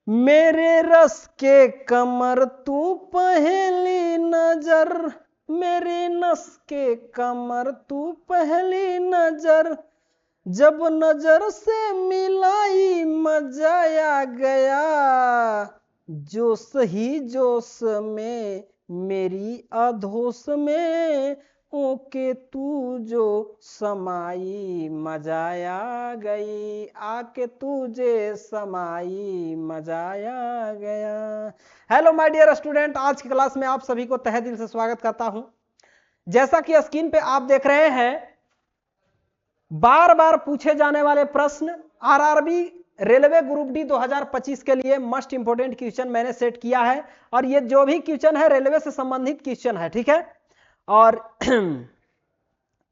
मेरे रस के कमर तू पहली नजर, मेरी नस के कमर तू पहली नजर, जब नजर से मिलाई मजा आ गया, जोश ही जोश में मेरी अधोस में ओके तू जो समाई मजा आ गई, आके तुझे समाई मजा आ गया। हेलो माय डियर स्टूडेंट, आज की क्लास में आप सभी को तहे दिल से स्वागत करता हूं। जैसा कि स्क्रीन पे आप देख रहे हैं, बार बार पूछे जाने वाले प्रश्न आरआरबी रेलवे ग्रुप डी 2025 के लिए मोस्ट इंपोर्टेंट क्वेश्चन मैंने सेट किया है, और ये जो भी क्वेश्चन है रेलवे से संबंधित क्वेश्चन है, ठीक है। और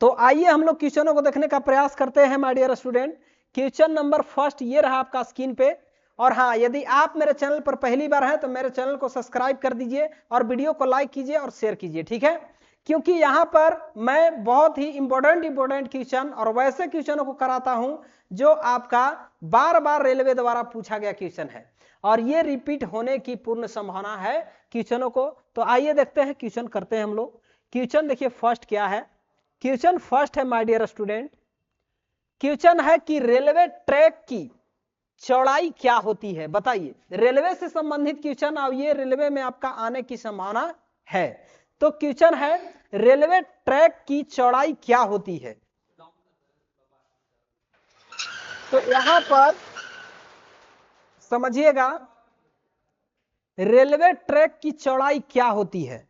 तो आइए हम लोग क्वेश्चनों को देखने का प्रयास करते हैं my dear student. Question number first ये रहा आपका स्क्रीन पे। और हाँ, यदि आप मेरे चैनल पर पहली बार हैं तो मेरे चैनल को सब्सक्राइब कर दीजिए और वीडियो को लाइक कीजिए और शेयर कीजिए, ठीक है। क्योंकि यहां पर मैं बहुत ही इंपॉर्टेंट क्वेश्चन और वैसे क्वेश्चनों को कराता हूं जो आपका बार बार रेलवे द्वारा पूछा गया क्वेश्चन है, और ये रिपीट होने की पूर्ण संभावना है क्वेश्चनों को। तो आइए देखते हैं क्वेश्चन करते हैं हम लोग। क्वेश्चन देखिए फर्स्ट क्या है। क्वेश्चन फर्स्ट है माय डियर स्टूडेंट, क्वेश्चन है कि रेलवे ट्रैक की चौड़ाई क्या होती है, बताइए। रेलवे से संबंधित क्वेश्चन, और ये रेलवे में आपका आने की संभावना है। तो क्वेश्चन है रेलवे ट्रैक की चौड़ाई क्या होती है। तो यहां पर समझिएगा, रेलवे ट्रैक की चौड़ाई क्या होती है।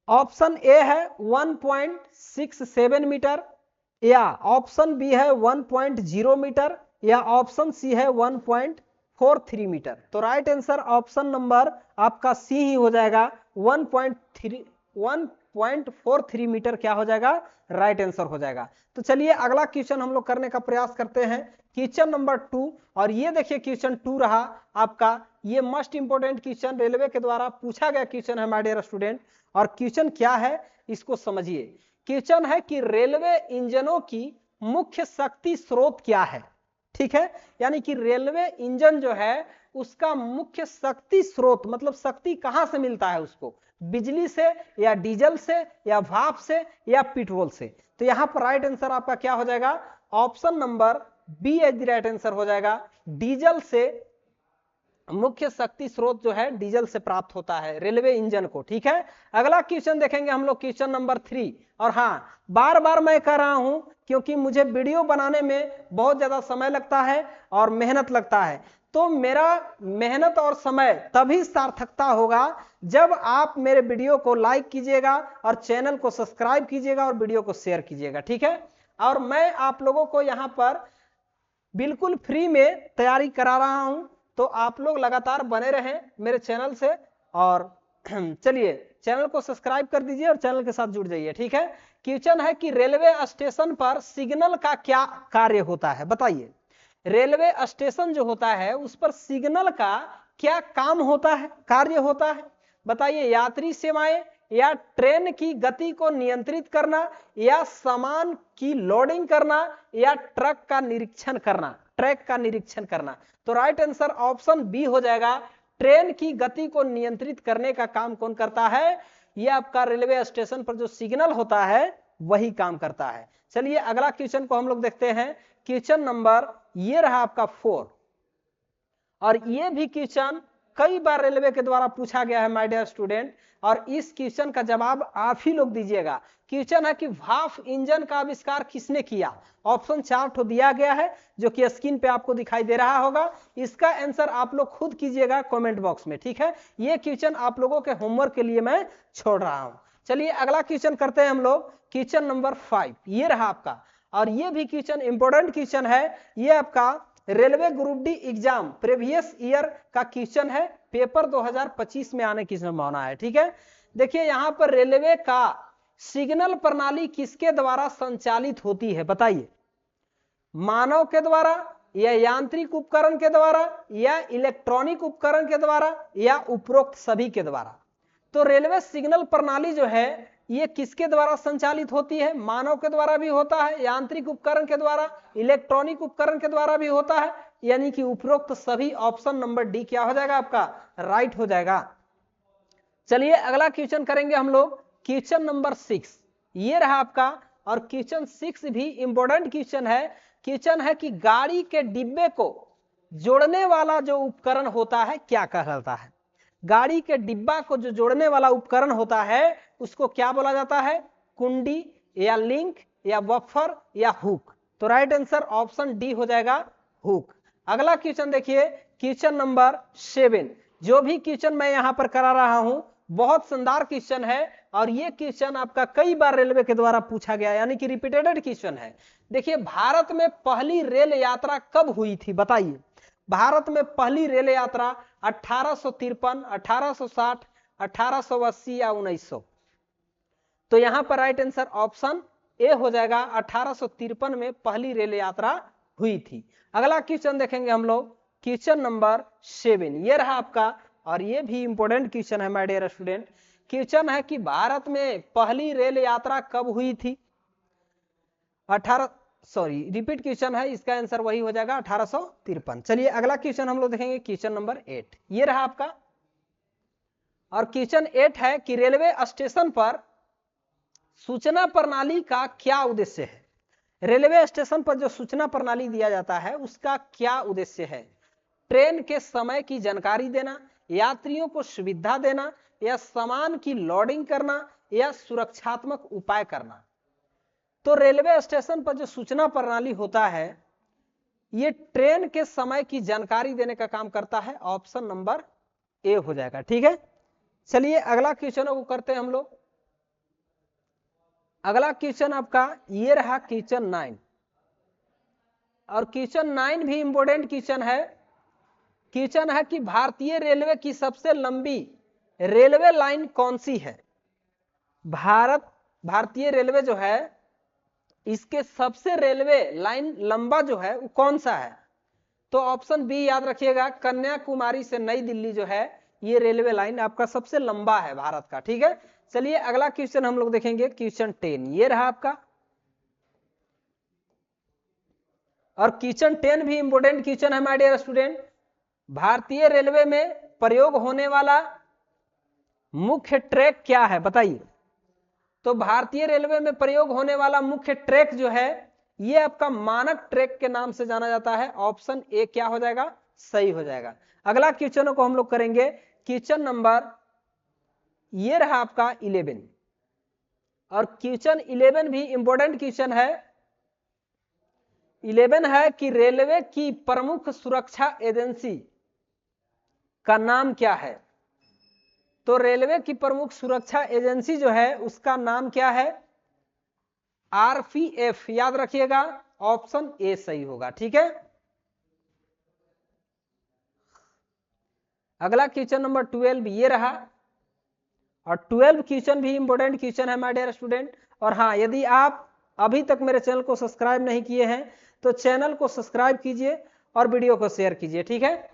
ऑप्शन ए है 1.67 मीटर, या ऑप्शन बी है 1.0 मीटर, या ऑप्शन सी है 1.43 मीटर। तो राइट आंसर ऑप्शन नंबर आपका सी ही हो जाएगा। 1.43 मीटर क्या हो जाएगा, राइट आंसर हो जाएगा। तो चलिए अगला क्वेश्चन हम लोग करने का प्रयास करते हैं, क्वेश्चन नंबर 2। और ये देखिए क्वेश्चन 2 रहा आपका, ये मोस्ट इंपोर्टेंट क्वेश्चन रेलवे के द्वारा पूछा गया क्वेश्चन है माय डियर स्टूडेंट। और क्वेश्चन क्या है इसको समझिए। क्वेश्चन है कि रेलवे इंजनों की मुख्य शक्ति स्रोत क्या है, ठीक है। यानी कि रेलवे इंजन जो है उसका मुख्य शक्ति स्रोत, मतलब शक्ति कहां से मिलता है उसको, बिजली से या डीजल से या भाप से या पेट्रोल से। तो यहां पर राइट आंसर आपका क्या हो जाएगा, option number B as the right answer हो जाएगा। डीजल से मुख्य शक्ति स्रोत जो है डीजल से प्राप्त होता है रेलवे इंजन को, ठीक है। अगला क्वेश्चन देखेंगे हम लोग, क्वेश्चन नंबर 3। और हाँ, बार बार मैं कह रहा हूं क्योंकि मुझे वीडियो बनाने में बहुत ज्यादा समय लगता है और मेहनत लगता है। तो मेरा मेहनत और समय तभी सार्थकता होगा जब आप मेरे वीडियो को लाइक कीजिएगा और चैनल को सब्सक्राइब कीजिएगा और वीडियो को शेयर कीजिएगा, ठीक है। और मैं आप लोगों को यहाँ पर बिल्कुल फ्री में तैयारी करा रहा हूं, तो आप लोग लगातार बने रहें मेरे चैनल से। और चलिए चैनल को सब्सक्राइब कर दीजिए और चैनल के साथ जुड़ जाइए, ठीक है। क्वेश्चन है कि रेलवे स्टेशन पर सिग्नल का क्या कार्य होता है, बताइए। रेलवे स्टेशन जो होता है उस पर सिग्नल का क्या काम होता है, कार्य होता है, बताइए। यात्री सेवाएं, या ट्रेन की गति को नियंत्रित करना, या सामान की लोडिंग करना, या ट्रक का निरीक्षण करना, ट्रैक का निरीक्षण करना। तो राइट आंसर ऑप्शन बी हो जाएगा। ट्रेन की गति को नियंत्रित करने का काम कौन करता है, यह आपका रेलवे स्टेशन पर जो सिग्नल होता है वही काम करता है। चलिए अगला क्वेश्चन को हम लोग देखते हैं। क्वेश्चन नंबर ये रहा आपका 4, और ये भी क्वेश्चन कई बार रेलवे के द्वारा पूछा गया है माय डियर स्टूडेंट, और इस क्वेश्चन का जवाब आप ही लोग दीजिएगा। क्वेश्चन है कि भाप इंजन का आविष्कार किसने किया। ऑप्शन 4 तो दिया गया है जो कि स्क्रीन पे आपको दिखाई दे रहा होगा। इसका आंसर आप लोग खुद कीजिएगा कमेंट बॉक्स में, ठीक है। ये क्वेश्चन आप लोगों के होमवर्क के लिए मैं छोड़ रहा हूं। चलिए अगला क्वेश्चन करते हैं हम लोग, क्वेश्चन नंबर 5 ये रहा आपका, और ये भी क्वेश्चन इंपॉर्टेंट क्वेश्चन है। ये आपका railway group D exam previous year का क्वेश्चन है, पेपर 2025 में आने की संभावना है, ठीक है। देखिए यहां पर रेलवे का सिग्नल प्रणाली किसके द्वारा संचालित होती है, बताइए। मानव के द्वारा, या यांत्रिक उपकरण के द्वारा, या इलेक्ट्रॉनिक उपकरण के द्वारा, या उपरोक्त सभी के द्वारा। तो रेलवे सिग्नल प्रणाली जो है ये किसके द्वारा संचालित होती है, मानव के द्वारा भी होता है, यांत्रिक उपकरण के द्वारा, इलेक्ट्रॉनिक उपकरण के द्वारा भी होता है, यानी कि उपरोक्त सभी ऑप्शन नंबर डी क्या हो जाएगा आपका राइट हो जाएगा। चलिए अगला क्वेश्चन करेंगे हम लोग, क्वेश्चन नंबर 6 ये रहा आपका। और क्वेश्चन 6 भी इंपॉर्टेंट क्वेश्चन है। क्वेश्चन है कि गाड़ी के डिब्बे को जोड़ने वाला जो उपकरण होता है क्या कहलाता है। गाड़ी के डिब्बा को जो जोड़ने वाला उपकरण होता है उसको क्या बोला जाता है, कुंडी या लिंक या बफर या हुक। तो राइट आंसर ऑप्शन डी हो जाएगा हुक। अगला क्वेश्चन देखिए, क्वेश्चन नंबर 7। जो भी क्वेश्चन मैं यहां पर करा रहा हूं बहुत शानदार क्वेश्चन है और ये क्वेश्चन आपका कई बार रेलवे के द्वारा पूछा गया, यानी कि रिपीटेड क्वेश्चन है। देखिए भारत में पहली रेल यात्रा कब हुई थी बताइए। भारत में पहली रेल यात्रा 1853, 1860, 1880 या 1900। तो यहां पर राइट आंसर ऑप्शन ए हो जाएगा, 1853 में पहली रेल यात्रा हुई थी। अगला क्वेश्चन देखेंगे हम लोग, क्वेश्चन नंबर 7 ये रहा आपका। और ये भी इंपॉर्टेंट क्वेश्चन है माय डियर स्टूडेंट। क्वेश्चन है कि भारत में पहली रेल यात्रा कब हुई थी। रिपीट क्वेश्चन है, इसका आंसर वही हो जाएगा 1853। चलिए अगला क्वेश्चन हम लोग देखेंगे, क्वेश्चन नंबर 8 ये रहा आपका। और क्वेश्चन 8 है कि रेलवे स्टेशन पर सूचना प्रणाली का क्या उद्देश्य है। रेलवे स्टेशन पर जो सूचना प्रणाली दिया जाता है उसका क्या उद्देश्य है। ट्रेन के समय की जानकारी देना, यात्रियों को सुविधा देना, या सामान की लोडिंग करना, या सुरक्षात्मक उपाय करना। तो रेलवे स्टेशन पर जो सूचना प्रणाली होता है ये ट्रेन के समय की जानकारी देने का काम करता है। ऑप्शन नंबर ए हो जाएगा, ठीक है। चलिए अगला क्वेश्चन को करते हैं हम लोग। अगला क्वेश्चन आपका ये रहा क्वेश्चन 9। और क्वेश्चन 9 भी इंपॉर्टेंट क्वेश्चन है। क्वेश्चन है कि भारतीय रेलवे की सबसे लंबी रेलवे लाइन कौन सी है। भारतीय रेलवे जो है इसके सबसे रेलवे लाइन लंबा जो है वो कौन सा है। तो ऑप्शन बी याद रखिएगा, कन्याकुमारी से नई दिल्ली जो है ये रेलवे लाइन आपका सबसे लंबा है भारत का, ठीक है। चलिए अगला क्वेश्चन हम लोग देखेंगे, क्वेश्चन 10 ये रहा आपका। और क्वेश्चन 10 भी इंपॉर्टेंट क्वेश्चन है माय डियर स्टूडेंट। भारतीय रेलवे में प्रयोग होने वाला मुख्य ट्रैक क्या है बताइए। तो भारतीय रेलवे में प्रयोग होने वाला मुख्य ट्रैक जो है ये आपका मानक ट्रैक के नाम से जाना जाता है। ऑप्शन ए क्या हो जाएगा, सही हो जाएगा। अगला क्वेश्चन को हम लोग करेंगे, क्वेश्चन नंबर ये रहा आपका 11। और क्वेश्चन 11 भी इंपॉर्टेंट क्वेश्चन है। 11 है कि रेलवे की प्रमुख सुरक्षा एजेंसी का नाम क्या है। तो रेलवे की प्रमुख सुरक्षा एजेंसी जो है उसका नाम क्या है, आरपीएफ याद रखिएगा। ऑप्शन ए सही होगा, ठीक है। अगला क्वेश्चन नंबर 12 ये रहा। और 12 क्वेश्चन भी इंपॉर्टेंट क्वेश्चन है माय डियर स्टूडेंट। और हाँ, यदि आप अभी तक मेरे चैनल को सब्सक्राइब नहीं किए हैं तो चैनल को सब्सक्राइब कीजिए और वीडियो को शेयर कीजिए, ठीक है।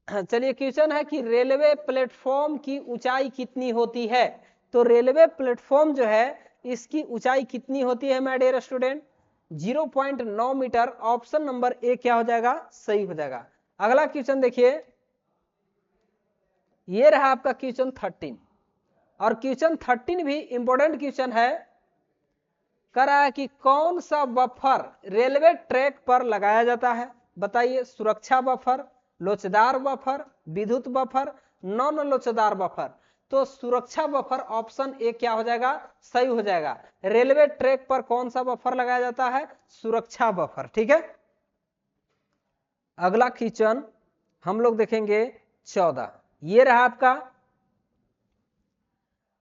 चलिए क्वेश्चन है कि रेलवे प्लेटफॉर्म की ऊंचाई कितनी होती है। तो रेलवे प्लेटफॉर्म जो है इसकी ऊंचाई कितनी होती है my dear student, 0.9 metre. Option number A क्या हो जाएगा, सही हो जाएगा। अगला क्वेश्चन देखिए, ये रहा आपका क्वेश्चन 13। और क्वेश्चन 13 भी इंपॉर्टेंट क्वेश्चन है। कह रहा है कि कौन सा बफर रेलवे ट्रैक पर लगाया जाता है बताइए। सुरक्षा बफर, लोचदार बफर, विद्युत बफर, नॉन लोचदार बफर। तो सुरक्षा बफर ऑप्शन ए क्या हो जाएगा, सही हो जाएगा। रेलवे ट्रैक पर कौन सा बफर लगाया जाता है, सुरक्षा बफर, ठीक है। अगला क्वेश्चन हम लोग देखेंगे 14 ये रहा आपका।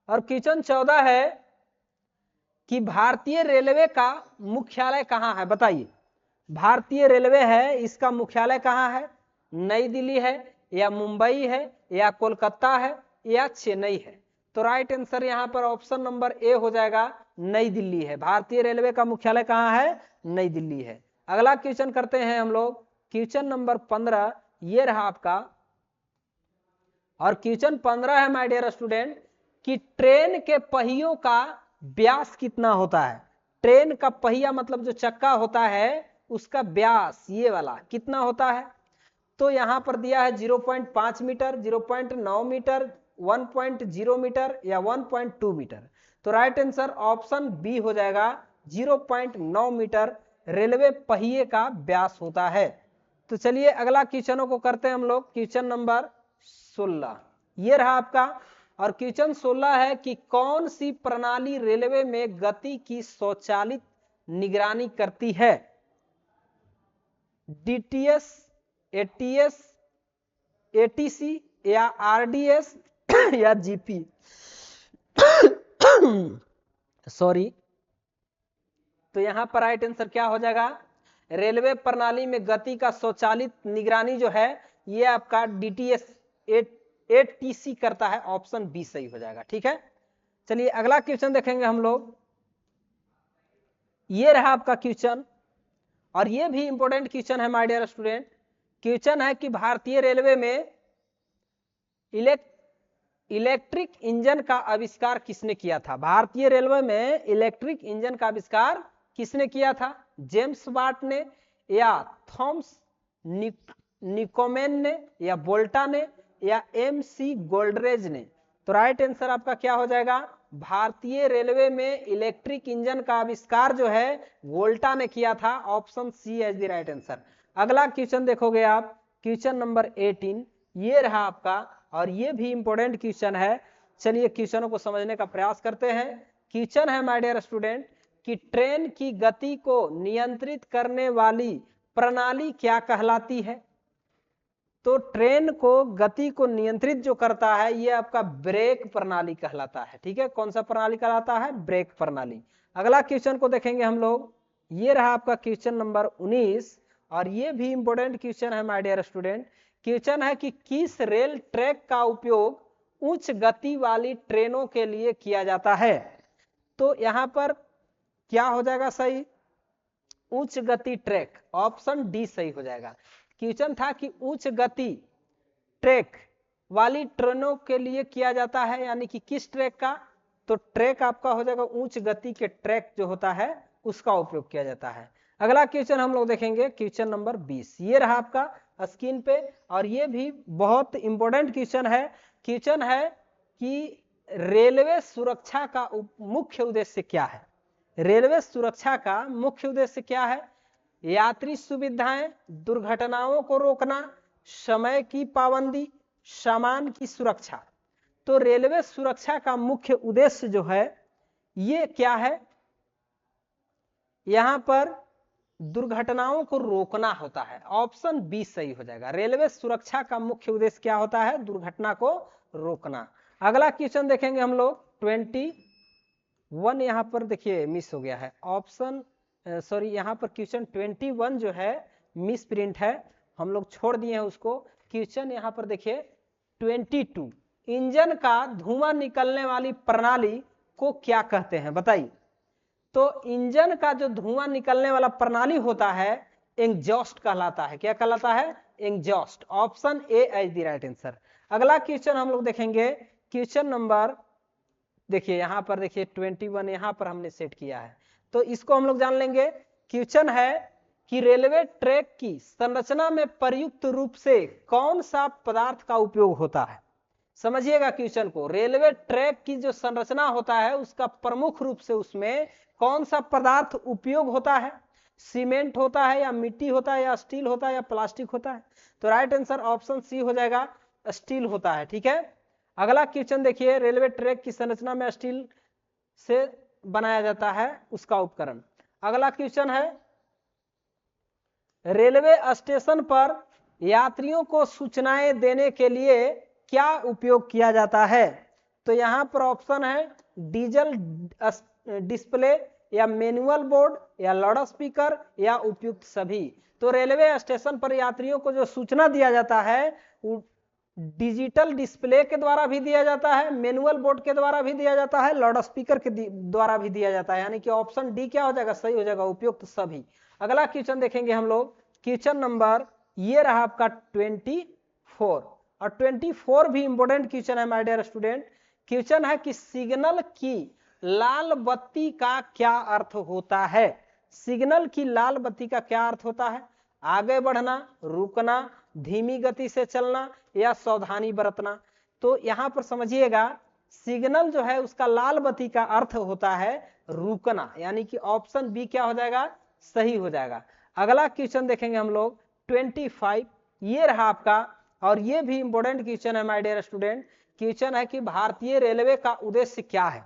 और क्वेश्चन 14 है कि भारतीय रेलवे का मुख्यालय कहां है बताइए। भारतीय रेलवे है इसका मुख्यालय कहां है, नई दिल्ली है या मुंबई है या कोलकाता है या चेन्नई है। तो राइट आंसर यहां पर ऑप्शन नंबर ए हो जाएगा, नई दिल्ली है। भारतीय रेलवे का मुख्यालय कहां है, नई दिल्ली है। अगला क्वेश्चन करते हैं हम लोग, क्वेश्चन नंबर 15 ये रहा आपका। और क्वेश्चन 15 है माय डियर स्टूडेंट कि ट्रेन के पहियों का व्यास कितना होता है। ट्रेन का पहिया मतलब जो चक्का होता है उसका व्यास ये वाला कितना होता है, तो यहां पर दिया है 0.5 मीटर, 0.9 मीटर, 1.0 मीटर या 1.2 मीटर। तो राइट आंसर ऑप्शन बी हो जाएगा, 0.9 मीटर रेलवे पहिए का व्यास होता है। तो चलिए अगला क्वेश्चनों को करते हैं हम लोग। क्वेश्चन नंबर 16 ये रहा आपका, और क्वेश्चन 16 है कि कौन सी प्रणाली रेलवे में गति की स्वचालित निगरानी करती है? डीटीएस, एटीएस, एटीसी या आरडीएस या जीपी। सॉरी, तो यहां पर राइट आंसर क्या हो जाएगा? रेलवे प्रणाली में गति का स्वचालित निगरानी जो है ये आपका डीटीएस एटीसी करता है। ऑप्शन बी सही हो जाएगा। ठीक है, चलिए अगला क्वेश्चन देखेंगे हम लोग। ये रहा आपका क्वेश्चन, और ये भी इंपॉर्टेंट क्वेश्चन है माय डियर स्टूडेंट। क्वेश्चन है कि भारतीय रेलवे में इलेक्ट्रिक इंजन का आविष्कार किसने किया था? भारतीय रेलवे में इलेक्ट्रिक इंजन का आविष्कार किसने किया था? जेम्स वाट ने, या थॉमस निकोमेन ने, या बोल्टा ने, या एमसी गोल्डरेज ने? तो राइट आंसर आपका क्या हो जाएगा? भारतीय रेलवे में इलेक्ट्रिक इंजन का आविष्कार जो है वोल्टा ने किया था। Option C as the right answer. अगला क्वेश्चन देखोगे आप, क्वेश्चन नंबर 18 ये रहा आपका, और ये भी इंपॉर्टेंट क्वेश्चन है। चलिए क्वेश्चनों को समझने का प्रयास करते हैं। क्वेश्चन है माय डियर स्टूडेंट कि ट्रेन की गति को नियंत्रित करने वाली प्रणाली क्या कहलाती है? तो ट्रेन को गति को नियंत्रित जो करता है ये आपका ब्रेक प्रणाली कहलाता है। ठीक है, कौन सा प्रणाली कहलाता है? ब्रेक प्रणाली। अगला क्वेश्चन को देखेंगे हम लोग। ये रहा आपका क्वेश्चन नंबर 19, और ये भी इंपॉर्टेंट क्वेश्चन है माय डियर स्टूडेंट। क्वेश्चन है कि किस रेल ट्रैक का उपयोग उच्च गति वाली ट्रेनों के लिए किया जाता है? तो यहां पर क्या हो जाएगा सही? उच्च गति ट्रैक। ऑप्शन डी सही हो जाएगा। क्वेश्चन था कि उच्च गति ट्रैक वाली ट्रेनों के लिए किया जाता है, यानी कि किस ट्रैक का? तो ट्रैक आपका हो जाएगा उच्च गति के ट्रैक जो होता है उसका उपयोग किया जाता है। अगला क्वेश्चन हम लोग देखेंगे, क्वेश्चन नंबर 20 ये रहा आपका स्क्रीन पे, और ये भी बहुत इंपॉर्टेंट क्वेश्चन है। क्वेश्चन है कि रेलवे सुरक्षा का मुख्य उद्देश्य क्या है? रेलवे सुरक्षा का मुख्य उद्देश्य क्या है? यात्री सुविधाएं, दुर्घटनाओं को रोकना, समय की पाबंदी, सामान की सुरक्षा। तो रेलवे सुरक्षा का मुख्य उद्देश्य जो है ये क्या है? यहां पर दुर्घटनाओं को रोकना होता है। ऑप्शन बी सही हो जाएगा। रेलवे सुरक्षा का मुख्य उद्देश्य क्या होता है? दुर्घटना को रोकना। अगला क्वेश्चन देखेंगे हम लोग 21। यहां पर देखिए मिस हो गया है ऑप्शन, सॉरी यहां पर क्वेश्चन 21 जो है मिस प्रिंट है, हम लोग छोड़ दिए हैं उसको। क्वेश्चन यहां पर देखिए 22, इंजन का धुआं निकलने वाली प्रणाली को क्या कहते हैं? बताइए। तो इंजन का जो धुआं निकलने वाला प्रणाली होता है एग्जॉस्ट कहलाता है। क्या कहलाता है? Exhaust. Option A is the right answer. अगला क्वेश्चन हम लोग देखेंगे, क्वेश्चन नंबर देखिए यहां पर देखिए 21 यहां पर हमने सेट किया है, तो इसको हम लोग जान लेंगे। क्वेश्चन है कि रेलवे ट्रैक की संरचना में प्रयुक्त रूप से कौन सा पदार्थ का उपयोग होता है? समझिएगा क्वेश्चन को। रेलवे ट्रैक की जो संरचना होता है उसका प्रमुख रूप से उसमें कौन सा पदार्थ उपयोग होता है? सीमेंट होता है, या मिट्टी होता है, या स्टील होता है, या प्लास्टिक होता है? तो राइट आंसर ऑप्शन सी हो जाएगा, स्टील होता है। ठीक है, अगला क्वेश्चन देखिए, रेलवे ट्रैक की संरचना में स्टील से बनाया जाता है उसका उपकरण। अगला क्वेश्चन है, रेलवे स्टेशन पर यात्रियों को सूचनाएं देने के लिए क्या उपयोग किया जाता है? तो यहां पर ऑप्शन है डिजिटल डिस्प्ले, या मैनुअल बोर्ड, या लाउड स्पीकर, या उपयुक्त सभी। तो रेलवे स्टेशन पर यात्रियों को जो सूचना दिया जाता है डिजिटल डिस्प्ले के द्वारा भी दिया जाता है, मैनुअल बोर्ड के द्वारा भी दिया जाता है, लाउड स्पीकर के द्वारा भी दिया जाता है, यानी कि ऑप्शन डी क्या हो जाएगा? सही हो जाएगा, उपयुक्त सभी। अगला क्वेश्चन देखेंगे हम लोग, क्वेश्चन नंबर ये रहा आपका 24, और 24 भी इंपॉर्टेंट क्वेश्चन है माय डियर स्टूडेंट। क्वेश्चन है कि सिग्नल की लाल बत्ती का क्या अर्थ होता है? सिग्नल की लाल बत्ती का क्या अर्थ होता है? आगे बढ़ना, रुकना, धीमी गति से चलना या सावधानी बरतना। तो यहाँ पर समझिएगा सिग्नल जो है उसका लाल बत्ती का अर्थ होता है रुकना, यानी कि ऑप्शन बी क्या हो जाएगा? सही हो जाएगा। अगला क्वेश्चन देखेंगे हम लोग 25, ये रहा आपका, और ये भी इंपॉर्टेंट क्वेश्चन है माय डियर स्टूडेंट। क्वेश्चन है कि भारतीय रेलवे का उद्देश्य क्या है?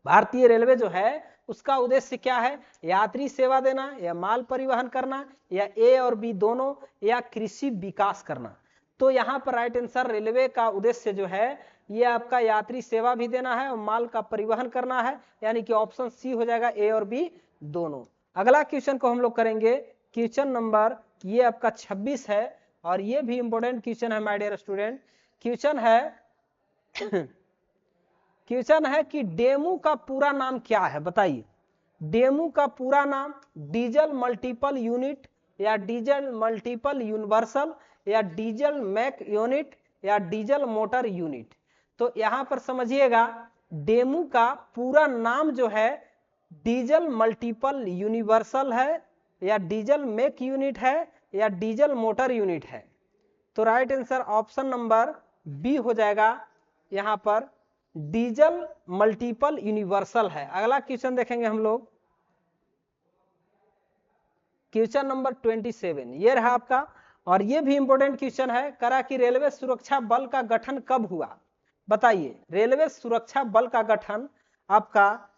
भारतीय रेलवे जो है उसका उद्देश्य क्या है? यात्री सेवा देना या माल परिवहन करना या ए और बी दोनों या कृषि विकास करना। तो यहाँ पर राइट आंसर रेलवे का उद्देश्य जो है ये आपका यात्री सेवा भी देना है और माल का परिवहन करना है, यानी कि ऑप्शन सी हो जाएगा, ए और बी दोनों। अगला क्वेश्चन को हम लोग करेंगे क्वेश्चन नंबर ये आपका 26 है, और ये भी इंपॉर्टेंट क्वेश्चन है माय डियर स्टूडेंट। क्वेश्चन है कि डेमू का पूरा नाम क्या है? बताइए, डेमू का पूरा नाम डीजल मल्टीपल यूनिट या डीजल मल्टीपल यूनिवर्सल या डीजल मैक यूनिट या डीजल मोटर यूनिट। तो यहां पर समझिएगा डेमू का पूरा नाम जो है डीजल मल्टीपल यूनिवर्सल है या डीजल मैक यूनिट है या डीजल मोटर यूनिट है। तो right answer option number B हो जाएगा, यहां पर डीजल मल्टीपल यूनिवर्सल है। अगला क्वेश्चन देखेंगे हम लोग क्वेश्चन नंबर 27, ये रहा आपका, और ये भी इंपॉर्टेंट क्वेश्चन है। करा कि रेलवे सुरक्षा बल का गठन कब हुआ? बताइए, रेलवे सुरक्षा बल का गठन आपका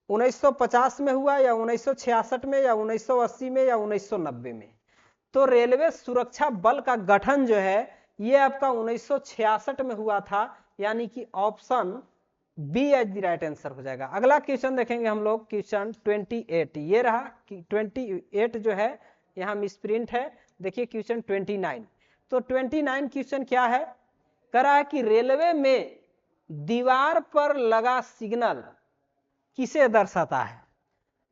1950 में हुआ या 1966 में या 1980 में या 1990 में? तो रेलवे सुरक्षा बल का गठन जो है ये आपका 1966 में हुआ था, यानी कि option B as the right answer हो जाएगा। अगला क्वेश्चन देखेंगे हम लोग क्वेश्चन 28, ये रहा कि 28 जो है यहाँ मिसप्रिंट है, देखिए क्वेश्चन 29। तो 29 क्वेश्चन क्या है? करा है कि रेलवे में दीवार पर लगा सिग्नल किसे दर्शाता है?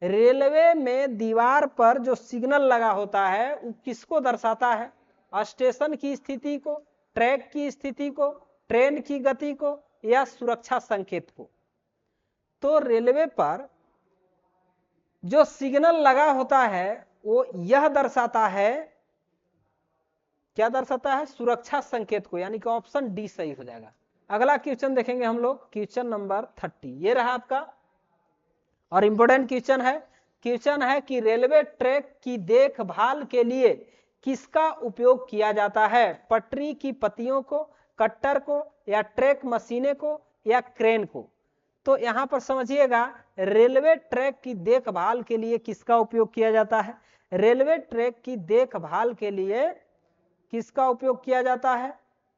रेलवे में दीवार पर जो सिग्नल लगा होता है वो किसको दर्शाता है? स्टेशन की स्थिति को, ट्रैक की स्थिति को, ट्रेन की गति को या सुरक्षा संकेत को? तो रेलवे पर जो सिग्नल लगा होता है वो यह दर्शाता है, क्या दर्शाता है? सुरक्षा संकेत को, यानी कि ऑप्शन डी सही हो जाएगा। अगला क्वेश्चन देखेंगे हम लोग क्वेश्चन नंबर 30, ये रहा आपका, और इंपोर्टेंट क्वेश्चन है कि रेलवे ट्रैक की देखभाल के लिए किसका उपयोग किया जाता है? पटरी की पत्तियों को, कट्टर को या ट्रैक मशीने को या क्रेन को? तो यहां पर समझिएगा रेलवे ट्रैक की देखभाल के लिए किसका उपयोग किया जाता है? रेलवे ट्रैक की देखभाल के लिए किसका उपयोग किया जाता है?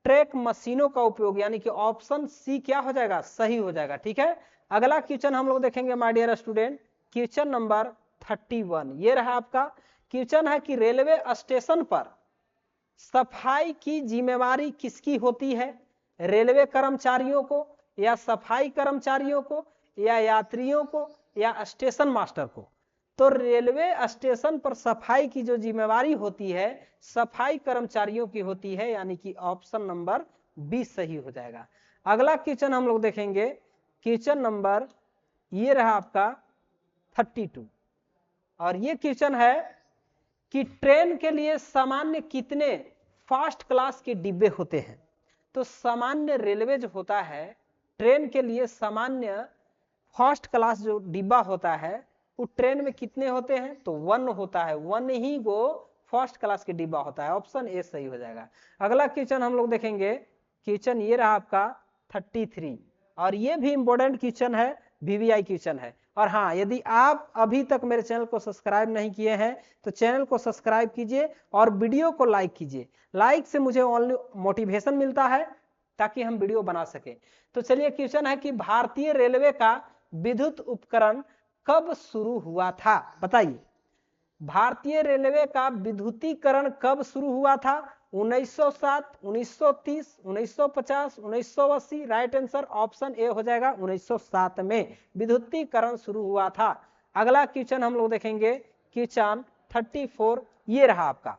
ट्रैक मशीनों का उपयोग, यानी कि ऑप्शन सी क्या हो जाएगा? सही हो जाएगा। ठीक है, अगला क्वेश्चन हम लोग देखेंगे my dear student question number 31, ये रहा आपका। क्वेश्चन है कि रेलवे स्टेशन पर सफाई की जिम्मेवारी किसकी होती है? रेलवे कर्मचारियों को या सफाई कर्मचारियों को या यात्रियों को या स्टेशन मास्टर को? तो रेलवे स्टेशन पर सफाई की जो जिम्मेवारी होती है सफाई कर्मचारियों की होती है, यानी कि ऑप्शन नंबर बी सही हो जाएगा। अगला क्वेश्चन हम लोग देखेंगे क्वेश्चन नंबर ये रहा आपका 32, और ये क्वेश्चन है कि ट्रेन के लिए सामान्य कितने फर्स्ट क्लास के डिब्बे होते हैं? तो सामान्य रेलवे जो होता है ट्रेन के लिए सामान्य फर्स्ट क्लास जो डिब्बा होता है वो ट्रेन में कितने होते हैं? तो 1 होता है, 1 ही वो फर्स्ट क्लास के डिब्बा होता है, ऑप्शन ए सही हो जाएगा। अगला क्वेश्चन हम लोग देखेंगे क्वेश्चन ये रहा आपका 33, और ये भी इंपॉर्टेंट क्वेश्चन है, वीवीआई क्वेश्चन है। और हाँ, यदि आप अभी तक मेरे चैनल को सब्सक्राइब नहीं किए हैं तो चैनल को सब्सक्राइब कीजिए और वीडियो को लाइक कीजिए। लाइक से मुझे ओनली मोटिवेशन मिलता है ताकि हम वीडियो बना सके। तो चलिए क्वेश्चन है कि भारतीय रेलवे का विद्युत उपकरण कब शुरू हुआ था? बताइए, भारतीय रेलवे का विद्युतीकरण कब शुरू हुआ था? 1907, 1930, 1950, 1980? राइट आंसर ऑप्शन ए हो जाएगा, 1907 में विद्युतीकरण शुरू हुआ था। अगला क्वेश्चन हम लोग देखेंगे क्वेश्चन 34, ये रहा आपका।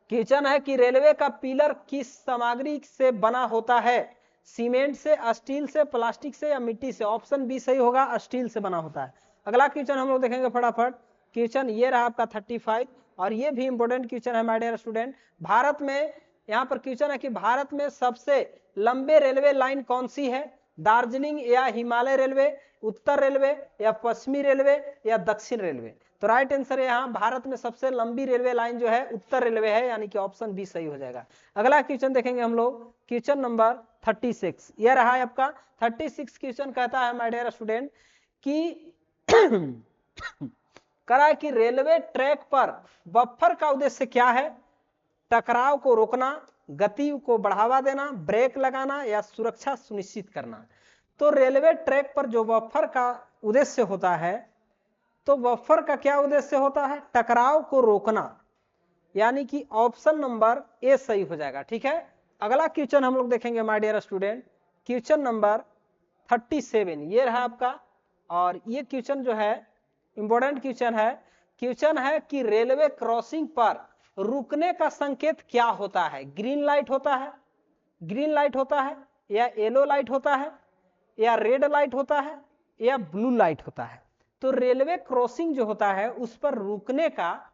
क्वेश्चन है कि रेलवे का पिलर किस सामग्री से बना होता है? सीमेंट से, स्टील से, प्लास्टिक से या मिट्टी से? ऑप्शन बी सही होगा, स्टील से बना होता है। अगला क्वेश्चन हम लोग देखेंगे फटाफट। क्वेश्चन ये रहा आपका 35 और ये भी इंपॉर्टेंट क्वेश्चन है माय डियर स्टूडेंट। भारत में यहाँ पर क्वेश्चन है कि भारत में सबसे लंबे रेलवे लाइन कौन सी है? दार्जिलिंग या हिमालय रेलवे, उत्तर रेलवे या पश्चिमी रेलवे या दक्षिण रेलवे? तो राइट आंसर है यहाँ भारत में सबसे लंबी रेलवे लाइन जो है उत्तर रेलवे है, यानी कि ऑप्शन बी सही हो जाएगा। अगला क्वेश्चन देखेंगे हम लोग, क्वेश्चन नंबर 36। यह रहा है आपका 36 क्वेश्चन। कहता है माय डियर स्टूडेंट कि करा कि रेलवे ट्रैक पर बफर का उद्देश्य क्या है? टकराव को रोकना, गति को बढ़ावा देना, ब्रेक लगाना या सुरक्षा सुनिश्चित करना? तो रेलवे ट्रैक पर जो बफर का उद्देश्य होता है, तो बफर का क्या उद्देश्य होता है? टकराव को रोकना, यानी कि ऑप्शन नंबर ए सही हो जाएगा। ठीक है, अगला क्वेश्चन हम लोग देखेंगे my dear student, question number 37। ये रहा आपका, और ये क्वेश्चन जो है इंपॉर्टेंट क्वेश्चन है। क्वेश्चन है कि रेलवे क्रॉसिंग पर रुकने का संकेत क्या होता है? ग्रीन लाइट होता है, ग्रीन लाइट होता है, या येलो लाइट होता है, या रेड लाइट होता है, या ब्लू लाइट होता है? तो रेलवे क्रॉसिंग जो होता है उस पर रुकने का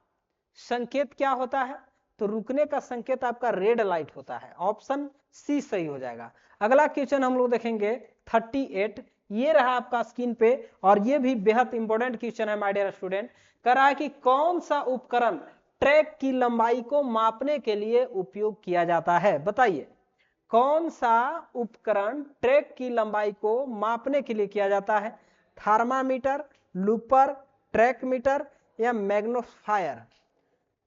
संकेत क्या होता है? तो रुकने का संकेत आपका रेड लाइट होता है, ऑप्शन सी सही हो जाएगा। अगला क्वेश्चन हम लोग देखेंगे 38। ये रहा आपका स्क्रीन पे, और ये भी बेहद इंपॉर्टेंट क्वेश्चन है माय डियर स्टूडेंट। कह रहा है कि कौन सा उपकरण ट्रैक की लंबाई को मापने के लिए उपयोग किया जाता है? बताइए, कौन सा उपकरण ट्रैक की लंबाई को मापने के लिए किया जाता है? थर्मामीटर, लूपर, ट्रैक मीटर या मैग्नीफायर?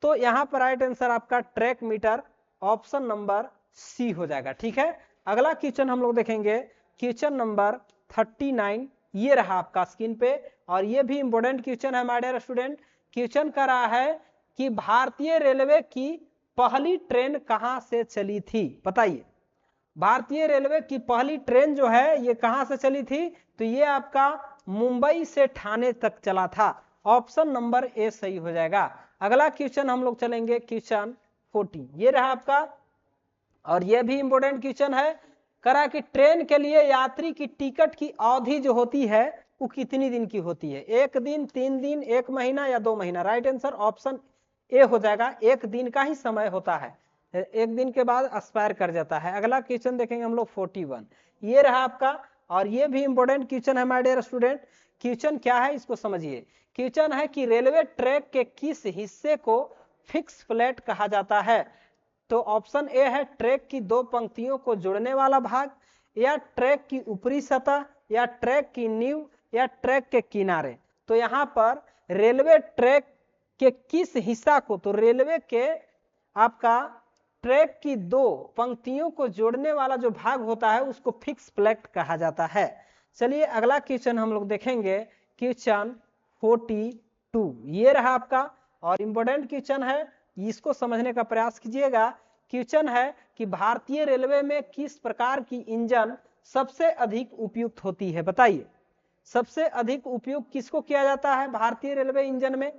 तो यहां पर राइट आंसर आपका track meter, option number C हो जाएगा। ठीक है, अगला क्वेश्चन हम लोग देखेंगे, क्वेश्चन नंबर 39। ये रहा आपका स्क्रीन पे, और ये भी इंपॉर्टेंट क्वेश्चन है माय डियर स्टूडेंट। क्वेश्चन कर रहा है कि भारतीय रेलवे की पहली ट्रेन कहां से चली थी? बताइए, भारतीय रेलवे की पहली ट्रेन जो है ये कहां से चली थी? तो ये आपका मुंबई से ठाणे तक चला था, ऑप्शन नंबर ए सही हो जाएगा। अगला क्वेश्चन हम लोग चलेंगे, क्वेश्चन 40। ये रहा आपका, और ये भी इंपॉर्टेंट क्वेश्चन है। करा कि ट्रेन के लिए यात्री की टिकट की अवधि जो होती है वो कितनी दिन की होती है? 1 दिन, 3 दिन, 1 महीना या 2 महीना? राइट आंसर ऑप्शन ए हो जाएगा, 1 दिन का ही समय होता है, 1 दिन के बाद एक्सपायर कर जाता है। अगला क्वेश्चन देखेंगे हम लोग 41। ये रहा आपका, और ये भी इंपॉर्टेंट क्वेश्चन है माय डियर स्टूडेंट। क्वेश्चन क्या है इसको समझिए। क्वेश्चन है कि रेलवे ट्रैक के किस हिस्से को फिक्स फ्लैट कहा जाता है? तो ऑप्शन ए है ट्रैक की 2 पंक्तियों को जोड़ने वाला भाग, या ट्रैक की ऊपरी सतह, या ट्रैक की नींव, या ट्रैक के किनारे? तो यहाँ पर रेलवे ट्रैक के किस हिस्सा को, तो रेलवे के आपका ट्रैक की 2 पंक्तियों को जोड़ने वाला जो भाग होता है उसको फिक्स फ्लैट कहा जाता है। चलिए अगला क्वेश्चन हम लोग देखेंगे, क्वेश्चन 42। ये रहा आपका, और इंपॉर्टेंट क्वेश्चन है, इसको समझने का प्रयास कीजिएगा। क्वेश्चन है कि भारतीय रेलवे में किस प्रकार की इंजन सबसे अधिक उपयुक्त होती है? बताइए, सबसे अधिक उपयोग किसको किया जाता है भारतीय रेलवे इंजन में?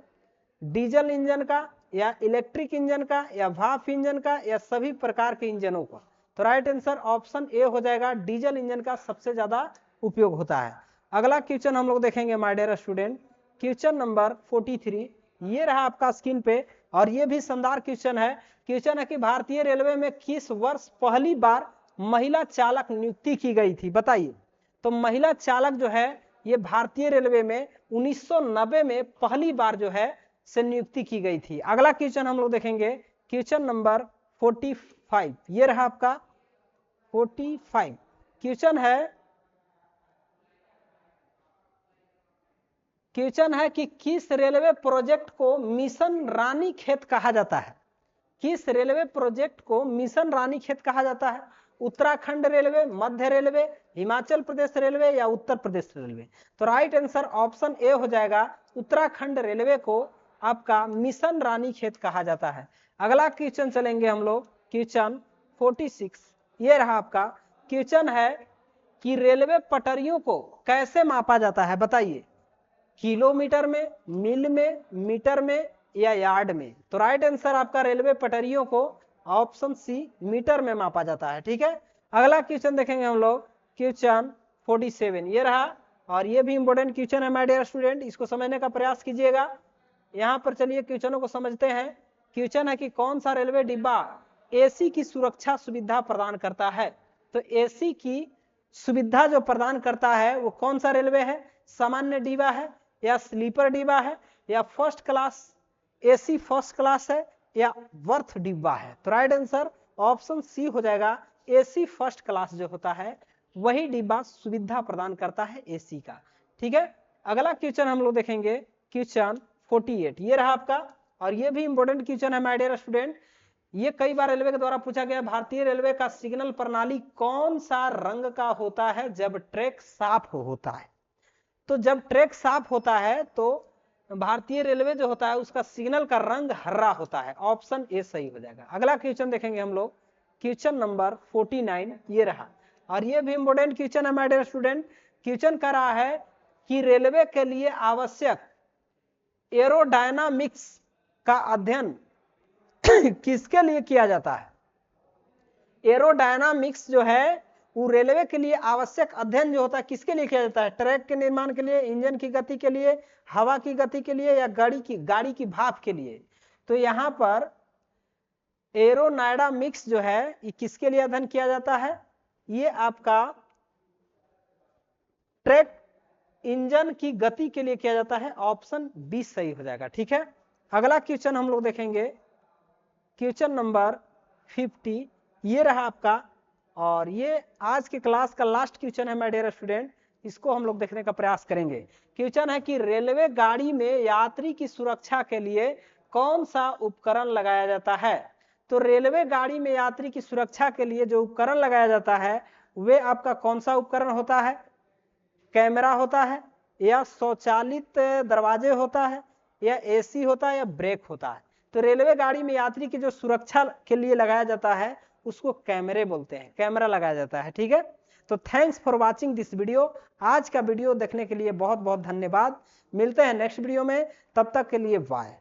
डीजल इंजन का, या इलेक्ट्रिक इंजन का, या भाप इंजन का, या सभी प्रकार के इंजनों का? तो राइट आंसर ऑप्शन ए हो जाएगा, डीजल इंजन का सबसे ज्यादा उपयोग होता है। अगला क्वेश्चन हम लोग देखेंगे my dear student, question number 43। ये रहा आपका स्क्रीन पे, और ये भी शानदार क्वेश्चन है। क्वेश्चन है कि भारतीय रेलवे में किस वर्ष पहली बार महिला चालक नियुक्ति की गई थी? बताइए, तो महिला चालक जो है ये भारतीय रेलवे में 1990 में पहली बार जो है से नियुक्ति की गई थी। अगला क्वेश्चन हम लोग देखेंगे, क्वेश्चन नंबर 45। ये रहा आपका 45। क्वेश्चन है कि किस रेलवे प्रोजेक्ट को मिशन रानीखेत कहा जाता है? किस रेलवे प्रोजेक्ट को मिशन रानीखेत कहा जाता है? उत्तराखंड रेलवे, मध्य रेलवे, हिमाचल प्रदेश रेलवे या उत्तर प्रदेश रेलवे? तो राइट आंसर ऑप्शन ए हो जाएगा, उत्तराखंड रेलवे को आपका मिशन रानीखेत कहा जाता है। अगला क्वेश्चन चलेंगे हम लोग, क्वेश्चन 46। ये रहा आपका, क्वेश्चन है कि रेलवे पटरियों को कैसे मापा जाता है? बताइए, किलोमीटर में, मील में, मीटर में या यार्ड में? तो राइट आंसर आपका रेलवे पटरियों को ऑप्शन सी मीटर में मापा जाता है। ठीक है, अगला क्वेश्चन देखेंगे हम लोग, क्वेश्चन 47। ये रहा, और ये भी इंपॉर्टेंट क्वेश्चन है माय डियर स्टूडेंट, इसको समझने का प्रयास कीजिएगा। यहाँ पर चलिए क्वेश्चनों को समझते हैं। क्वेश्चन है कि कौन सा रेलवे डिब्बा एसी की सुरक्षा सुविधा प्रदान करता है। तो एसी की सुविधा जो प्रदान करता है वो कौन सा रेलवे है, सामान्य डिब्बा है या स्लीपर डिब्बा है या first class AC first class है या वर्थ डिब्बा है। तो राइट आंसर ऑप्शन सी हो जाएगा, एसी फर्स्ट क्लास जो होता है वही डिब्बा सुविधा प्रदान करता है एसी का। ठीक है, अगला क्वेश्चन हम लोग देखेंगे क्वेश्चन 48, ये रहा आपका, और ये भी इंपॉर्टेंट क्वेश्चन है माय डियर स्टूडेंट। ये कई बार रेलवे के द्वारा पूछा गया, भारतीय रेलवे का सिग्नल प्रणाली कौन सा रंग का होता है जब ट्रैक साफ होता है। तो जब ट्रैक साफ होता है तो भारतीय रेलवे जो होता है उसका सिग्नल का रंग हरा होता है, ऑप्शन ए सही हो जाएगा। अगला क्वेश्चन देखेंगे हम लोग, क्वेश्चन नंबर 49 ये रहा, और ये भी इंपॉर्टेंट क्वेश्चन है माय डियर स्टूडेंट। क्वेश्चन कर रहा है कि रेलवे के लिए आवश्यक एरोडायनामिक्स का अध्ययन किसके लिए किया जाता है। एरोडायनामिक्स जो है वो रेलवे के लिए आवश्यक अध्ययन जो होता है किसके लिए किया जाता है, ट्रैक के निर्माण के लिए, इंजन की गति के लिए, हवा की गति के लिए या गाड़ी की भाप के लिए। तो यहाँ पर एरोडायनामिक्स जो है ये किसके लिए अध्ययन किया जाता है, ये आपका ट्रैक इंजन की गति के लिए किया जाता है, ऑप्शन बी सही हो जाएगा। ठीक है, अगला क्वेश्चन हम लोग देखेंगे क्वेश्चन नंबर 50, ये रहा आपका, और ये आज के क्लास का लास्ट क्वेश्चन है माय डियर स्टूडेंट, इसको हम लोग देखने का प्रयास करेंगे। क्वेश्चन है कि रेलवे गाड़ी में यात्री की सुरक्षा के लिए कौन सा उपकरण लगाया जाता है। तो रेलवे गाड़ी में यात्री की सुरक्षा के लिए जो उपकरण लगाया जाता है वे आपका कौन सा उपकरण होता है, कैमरा होता है या स्वचालित दरवाजे होता है या एसी होता है या ब्रेक होता है। तो रेलवे गाड़ी में यात्री की जो सुरक्षा के लिए लगाया जाता है उसको कैमरे बोलते हैं, कैमरा लगाया जाता है। ठीक है, तो thanks for watching this video. आज का वीडियो देखने के लिए बहुत बहुत धन्यवाद। मिलते हैं नेक्स्ट वीडियो में, तब तक के लिए बाय।